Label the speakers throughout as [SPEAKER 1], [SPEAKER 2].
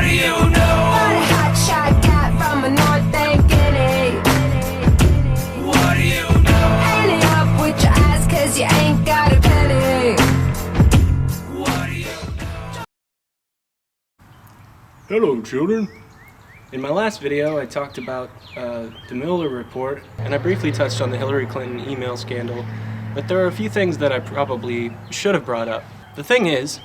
[SPEAKER 1] do you know?
[SPEAKER 2] What a hotshot cat from a North End Guinea.
[SPEAKER 1] What do you know?
[SPEAKER 2] Hang up with your eyes 'cause you ain't got a penny.
[SPEAKER 1] What do you know?
[SPEAKER 3] Hello, children. In my last video, I talked about the Mueller report, and I briefly touched on the Hillary Clinton email scandal, but there are a few things that I probably should have brought up. The thing is,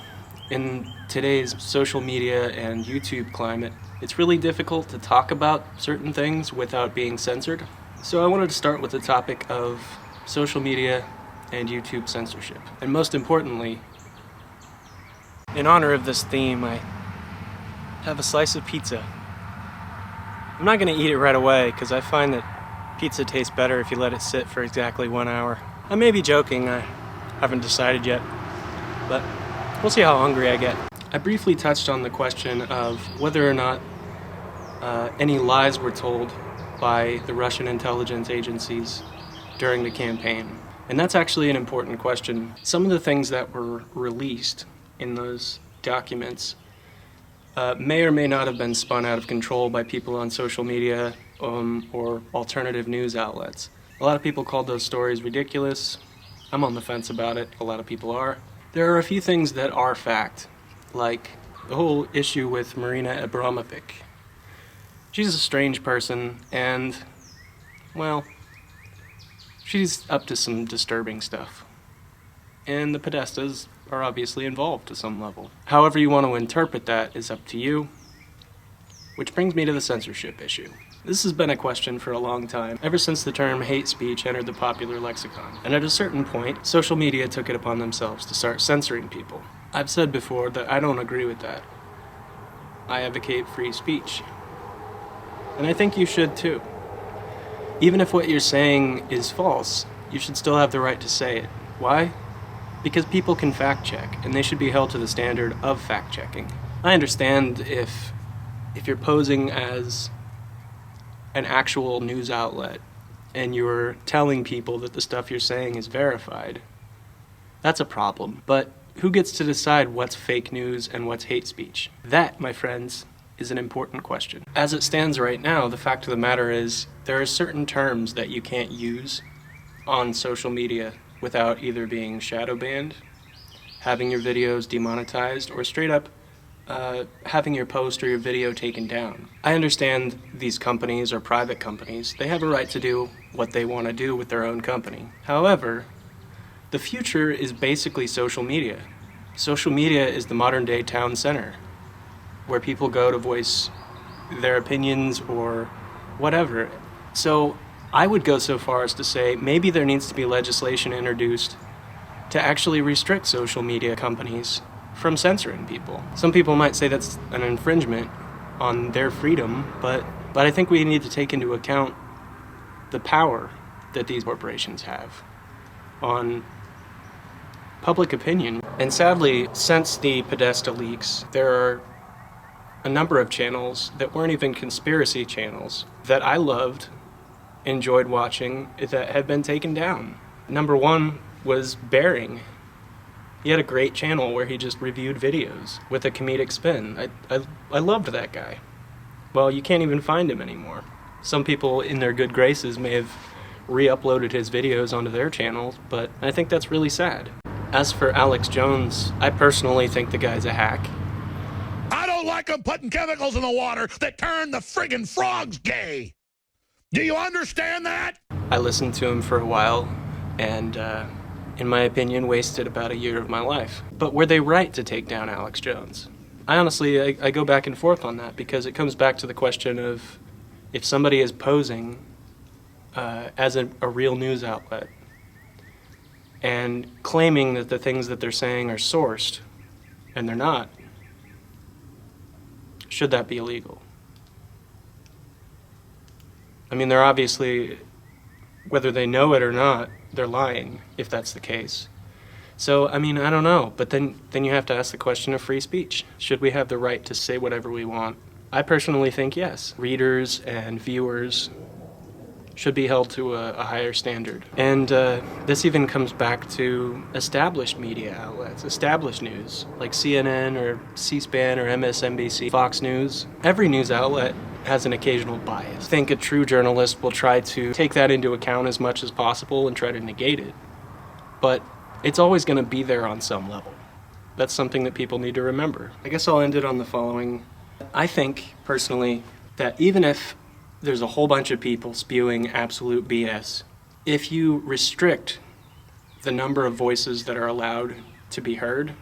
[SPEAKER 3] in today's social media and YouTube climate, it's really difficult to talk about certain things without being censored. So I wanted to start with the topic of social media and YouTube censorship. And most importantly, in honor of this theme, I have a slice of pizza. I'm not going to eat it right away because I find that pizza tastes better if you let it sit for exactly 1 hour. I may be joking, I haven't decided yet, but we'll see how hungry I get. I briefly touched on the question of whether or not any lies were told by the Russian intelligence agencies during the campaign. And that's actually an important question. Some of the things that were released in those documents may or may not have been spun out of control by people on social media or alternative news outlets. A lot of people called those stories ridiculous. I'm on the fence about it. A lot of people are. There are a few things that are fact, like the whole issue with Marina Abramovic. She's a strange person, and, well, she's up to some disturbing stuff. And the Podestas are obviously involved to some level. However you want to interpret that is up to you, which brings me to the censorship issue. This has been a question for a long time, ever since the term hate speech entered the popular lexicon. And at a certain point, social media took it upon themselves to start censoring people. I've said before that I don't agree with that. I advocate free speech. And I think you should too. Even if what you're saying is false, you should still have the right to say it. Why? Because people can fact check, and they should be held to the standard of fact checking. I understand if you're posing as an actual news outlet and you're telling people that the stuff you're saying is verified, that's a problem. But who gets to decide what's fake news and what's hate speech? That, my friends, is an important question. As it stands right now, the fact of the matter is there are certain terms that you can't use on social media without either being shadow banned, having your videos demonetized, or straight up having your post or your video taken down. I understand these companies are private companies. They have a right to do what they want to do with their own company. However, the future is basically social media. Social media is the modern day town center, where people go to voice their opinions or whatever. So I would go so far as to say maybe there needs to be legislation introduced to actually restrict social media companies from censoring people. Some people might say that's an infringement on their freedom, but I think we need to take into account the power that these corporations have on public opinion. And sadly, since the Podesta leaks, there are a number of channels that weren't even conspiracy channels that I loved, enjoyed watching, that have been taken down. Number one was Bearing. He had a great channel where he just reviewed videos with a comedic spin. I loved that guy. Well, you can't even find him anymore. Some people in their good graces may have re-uploaded his videos onto their channels, but I think that's really sad. As for Alex Jones, I personally think the guy's a hack.
[SPEAKER 4] I don't like them putting chemicals in the water that turn the friggin' frogs gay. Do you understand that?
[SPEAKER 3] I listened to him for a while, and in my opinion, wasted about a year of my life. But were they right to take down Alex Jones? I honestly, I go back and forth on that, because it comes back to the question of if somebody is posing as a real news outlet and claiming that the things that they're saying are sourced, and they're not, should that be illegal? I mean, they're obviously, whether they know it or not, they're lying, if that's the case. So, I mean, I don't know, but then you have to ask the question of free speech. Should we have the right to say whatever we want? I personally think yes. Readers and viewers should be held to a higher standard. And this even comes back to established media outlets, established news, like CNN or C-SPAN or MSNBC, Fox News. Every news outlet has an occasional bias. I think a true journalist will try to take that into account as much as possible and try to negate it. But it's always going to be there on some level. That's something that people need to remember. I guess I'll end it on the following. I think, personally, that even if there's a whole bunch of people spewing absolute BS, if you restrict the number of voices that are allowed to be heard,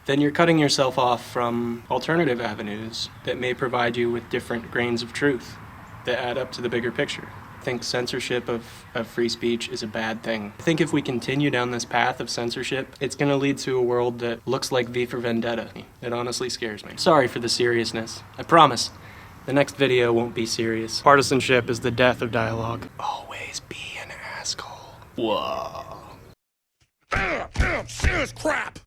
[SPEAKER 3] then you're cutting yourself off from alternative avenues that may provide you with different grains of truth that add up to the bigger picture. I think censorship of free speech is a bad thing. I think if we continue down this path of censorship, it's going to lead to a world that looks like V for Vendetta. It honestly scares me. Sorry for the seriousness. I promise, the next video won't be serious. Partisanship is the death of dialogue. Always be an asshole. Whoa.
[SPEAKER 4] Serious crap!